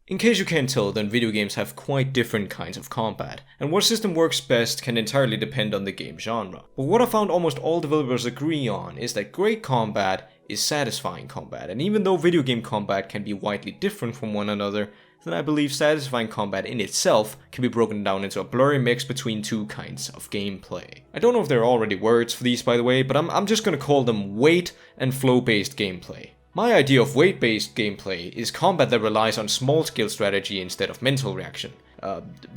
In case you can't tell, then video games have quite different kinds of combat, and what system works best can entirely depend on the game genre. But what I found almost all developers agree on is that great combat is satisfying combat, and even though video game combat can be widely different from one another, then I believe satisfying combat in itself can be broken down into a blurry mix between two kinds of gameplay. I don't know if there are already words for these, by the way, but I'm just gonna call them weight and flow-based gameplay. My idea of weight-based gameplay is combat that relies on small-scale strategy instead of mental reaction.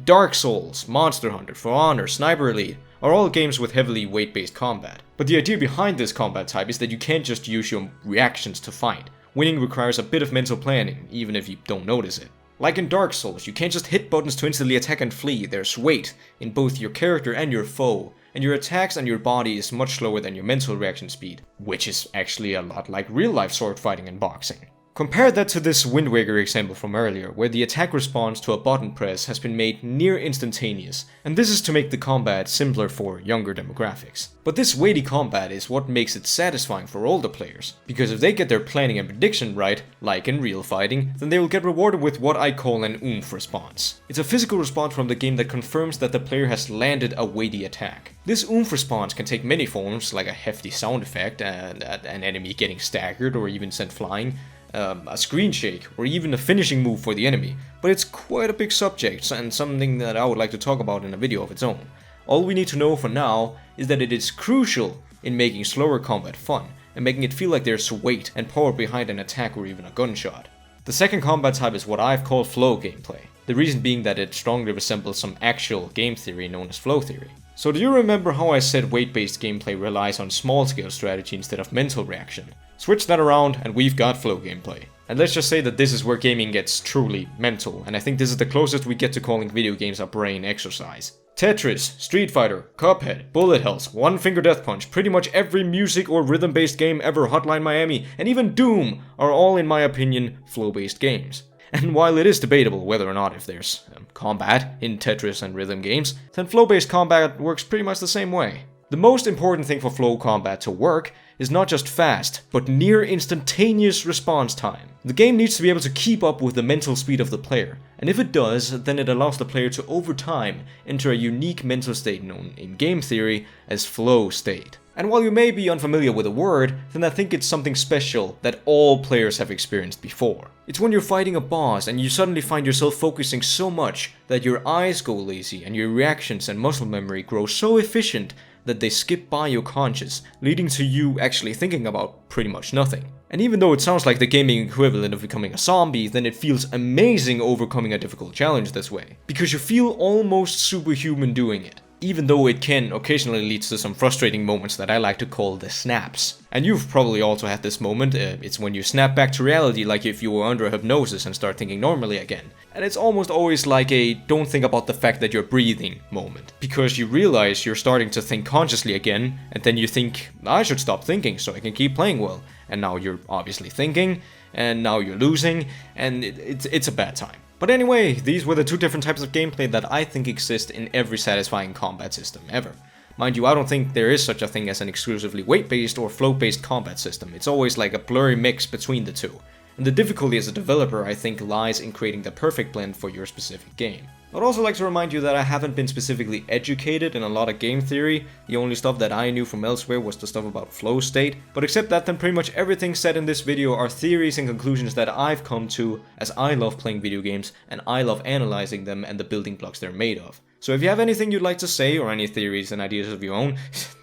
Dark Souls, Monster Hunter, For Honor, Sniper Elite are all games with heavily weight-based combat. But the idea behind this combat type is that you can't just use your reactions to fight. Winning requires a bit of mental planning, even if you don't notice it. Like in Dark Souls, you can't just hit buttons to instantly attack and flee. There's weight in both your character and your foe, and your attacks and your body is much slower than your mental reaction speed, which is actually a lot like real-life sword fighting and boxing. Compare that to this Windwaker example from earlier, where the attack response to a button press has been made near instantaneous, and this is to make the combat simpler for younger demographics. But this weighty combat is what makes it satisfying for older players, because if they get their planning and prediction right, like in real fighting, then they will get rewarded with what I call an oomph response. It's a physical response from the game that confirms that the player has landed a weighty attack. This oomph response can take many forms, like a hefty sound effect, an enemy getting staggered or even sent flying, a screen shake, or even a finishing move for the enemy, but it's quite a big subject and something that I would like to talk about in a video of its own. All we need to know for now is that it is crucial in making slower combat fun, and making it feel like there's weight and power behind an attack or even a gunshot. The second combat type is what I've called flow gameplay, the reason being that it strongly resembles some actual game theory known as flow theory. So do you remember how I said weight-based gameplay relies on small-scale strategy instead of mental reaction? Switch that around and we've got flow gameplay. And let's just say that this is where gaming gets truly mental, and I think this is the closest we get to calling video games a brain exercise. Tetris, Street Fighter, Cuphead, Bullet Hells, One Finger Death Punch, pretty much every music or rhythm-based game ever, Hotline Miami, and even Doom are all, in my opinion, flow-based games. And while it is debatable whether or not if there's combat in Tetris and rhythm games, then flow-based combat works pretty much the same way. The most important thing for flow combat to work is not just fast, but near instantaneous response time. The game needs to be able to keep up with the mental speed of the player, and if it does, then it allows the player to over time enter a unique mental state known in game theory as flow state. And while you may be unfamiliar with the word, then I think it's something special that all players have experienced before. It's when you're fighting a boss and you suddenly find yourself focusing so much that your eyes go lazy and your reactions and muscle memory grow so efficient that they skip by your conscious, leading to you actually thinking about pretty much nothing. And even though it sounds like the gaming equivalent of becoming a zombie, then it feels amazing overcoming a difficult challenge this way, because you feel almost superhuman doing it. Even though it can occasionally lead to some frustrating moments that I like to call the snaps. And you've probably also had this moment, it's when you snap back to reality like if you were under hypnosis and start thinking normally again. And it's almost always like a don't think about the fact that you're breathing moment. Because you realize you're starting to think consciously again, and then you think, I should stop thinking so I can keep playing well. And now you're obviously thinking, and now you're losing, and it's a bad time. But anyway, these were the two different types of gameplay that I think exist in every satisfying combat system ever. Mind you, I don't think there is such a thing as an exclusively weight-based or flow-based combat system. It's always like a blurry mix between the two. And the difficulty as a developer, I think, lies in creating the perfect blend for your specific game. I'd also like to remind you that I haven't been specifically educated in a lot of game theory. The only stuff that I knew from elsewhere was the stuff about flow state. But except that, then pretty much everything said in this video are theories and conclusions that I've come to, as I love playing video games and I love analyzing them and the building blocks they're made of. So if you have anything you'd like to say or any theories and ideas of your own,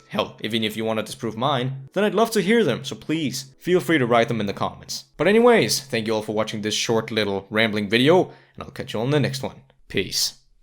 hell, even if you want to disprove mine, then I'd love to hear them, so please, feel free to write them in the comments. But anyways, thank you all for watching this short little rambling video, and I'll catch you on the next one. Peace.